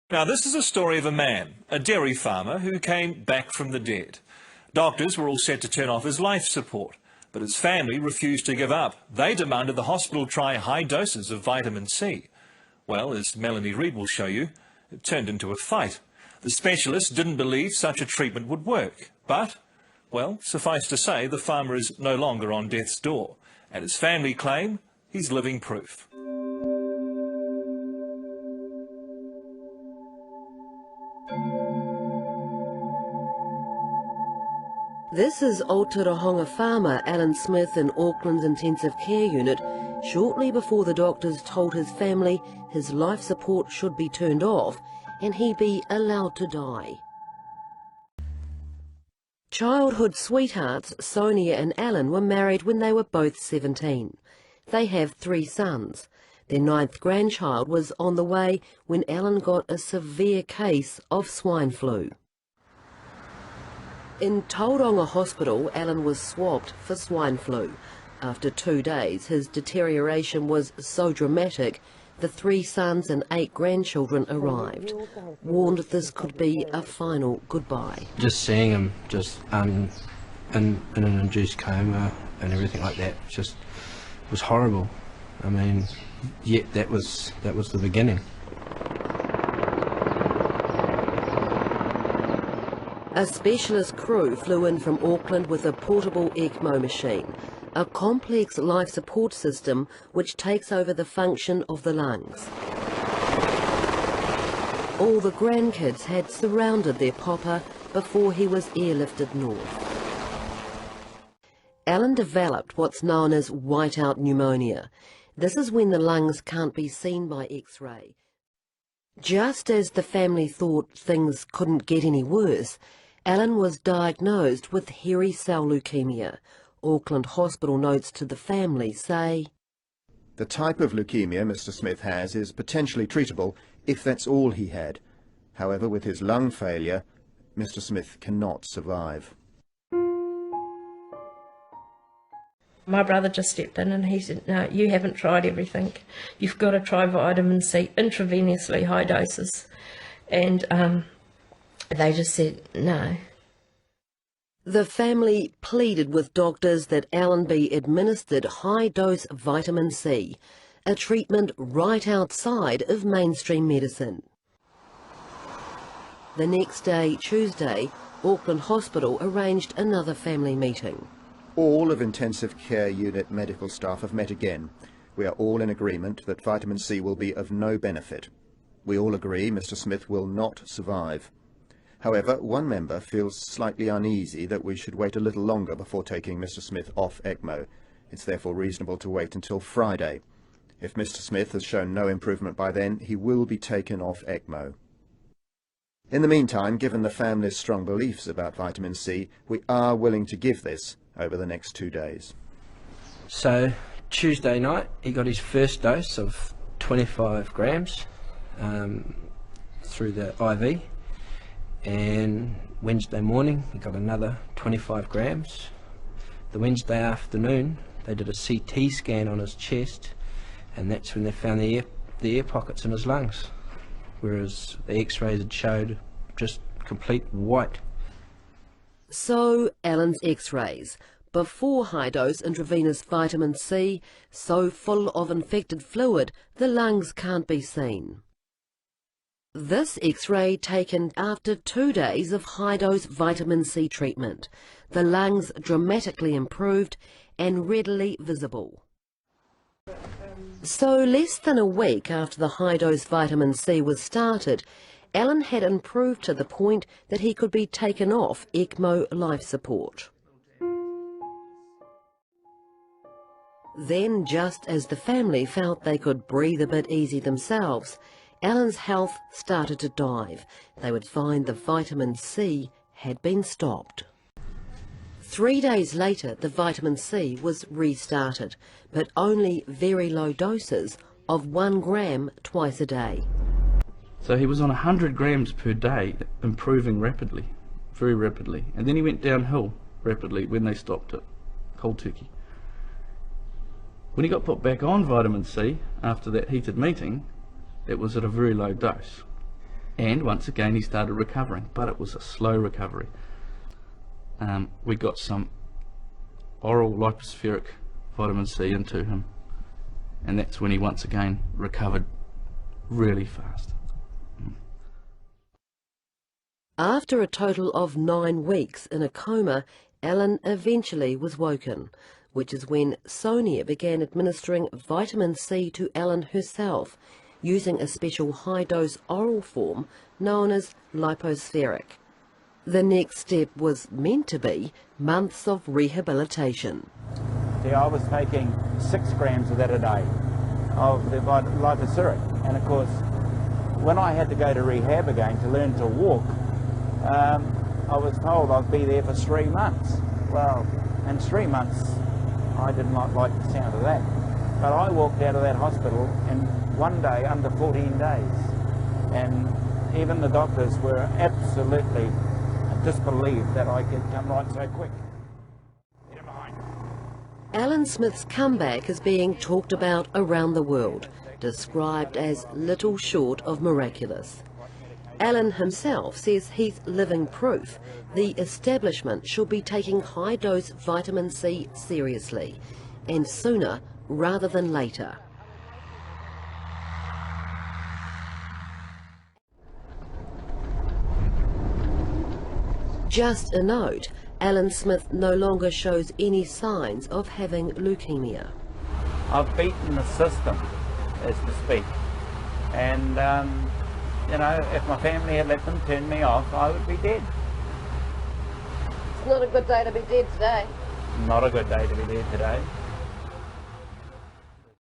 Now, this is a story of a man, a dairy farmer, who came back from the dead. Doctors were all set to turn off his life support, but his family refused to give up. They demanded the hospital try high doses of vitamin C. Well, as Melanie Reid will show you, it turned into a fight. The specialists didn't believe such a treatment would work, but, well, suffice to say, the farmer is no longer on death's door, and his family claim he's living proof. This is Aotearoa farmer Alan Smith in Auckland's intensive care unit shortly before the doctors told his family his life support should be turned off and he'd be allowed to die. Childhood sweethearts Sonia and Alan were married when they were both 17. They have 3 sons. Their 9th grandchild was on the way when Alan got a severe case of swine flu. In Tauranga Hospital, Alan was swabbed for swine flu. After 2 days, his deterioration was so dramatic, the 3 sons and 8 grandchildren arrived, warned this could be a final goodbye. Just seeing him just in an induced coma and everything like that just was horrible. I mean, yeah, that was the beginning. A specialist crew flew in from Auckland with a portable ECMO machine, a complex life support system which takes over the function of the lungs. All the grandkids had surrounded their papa before he was airlifted north. Alan developed what's known as whiteout pneumonia. This is when the lungs can't be seen by X-ray. Just as the family thought things couldn't get any worse, Alan was diagnosed with hairy cell leukemia. Auckland Hospital notes to the family say, "The type of leukemia Mr. Smith has is potentially treatable if that's all he had. However, with his lung failure, Mr. Smith cannot survive." My brother just stepped in and he said, "No, you haven't tried everything. You've got to try vitamin C intravenously, high doses." And they just said no. The family pleaded with doctors that Alan be administered high-dose vitamin C, a treatment right outside of mainstream medicine. The next day, Tuesday, Auckland Hospital arranged another family meeting. All of intensive care unit medical staff have met again. We are all in agreement that vitamin C will be of no benefit. We all agree Mr. Smith will not survive. However, one member feels slightly uneasy that we should wait a little longer before taking Mr. Smith off ECMO. It's therefore reasonable to wait until Friday. If Mr. Smith has shown no improvement by then, he will be taken off ECMO. In the meantime, given the family's strong beliefs about vitamin C, we are willing to give this over the next 2 days. So Tuesday night he got his first dose of 25 grams through the IV, and Wednesday morning he got another 25 grams. The Wednesday afternoon they did a CT scan on his chest, and that's when they found the air pockets in his lungs, whereas the x-rays had showed just complete white. So Alan's x-rays, before high-dose intravenous vitamin C, so full of infected fluid the lungs can't be seen. This x-ray taken after 2 days of high-dose vitamin C treatment. The lungs dramatically improved and readily visible. So less than a week after the high-dose vitamin C was started, Alan had improved to the point that he could be taken off ECMO life support. Then, just as the family felt they could breathe a bit easy themselves, Alan's health started to dive. They would find the vitamin C had been stopped. 3 days later, the vitamin C was restarted, but only very low doses of 1 gram twice a day. So he was on 100 grams per day, improving rapidly, very rapidly. And then he went downhill rapidly when they stopped it, cold turkey. When he got put back on vitamin C after that heated meeting, it was at a very low dose. And once again he started recovering, but it was a slow recovery. We got some oral lipospheric vitamin C into him, and that's when he once again recovered really fast. After a total of 9 weeks in a coma, Alan eventually was woken, which is when Sonia began administering vitamin C to Alan herself, using a special high-dose oral form known as lipospheric. The next step was meant to be months of rehabilitation. See, I was taking 6 grams of that a day, of the lipospheric, and of course, when I had to go to rehab again to learn to walk, I was told I'd be there for 3 months. Well, in 3 months, I did not like the sound of that. But I walked out of that hospital in one day under 14 days. And even the doctors were absolutely disbelieved that I could come right so quick. Get him behind. Alan Smith's comeback is being talked about around the world, described as little short of miraculous. Alan himself says he's living proof the establishment should be taking high-dose vitamin C seriously, and sooner rather than later. Just a note, Alan Smith no longer shows any signs of having leukemia. I've beaten the system, as to speak, and you know, if my family had let them turn me off, I would be dead. It's not a good day to be dead today. Not a good day to be dead today.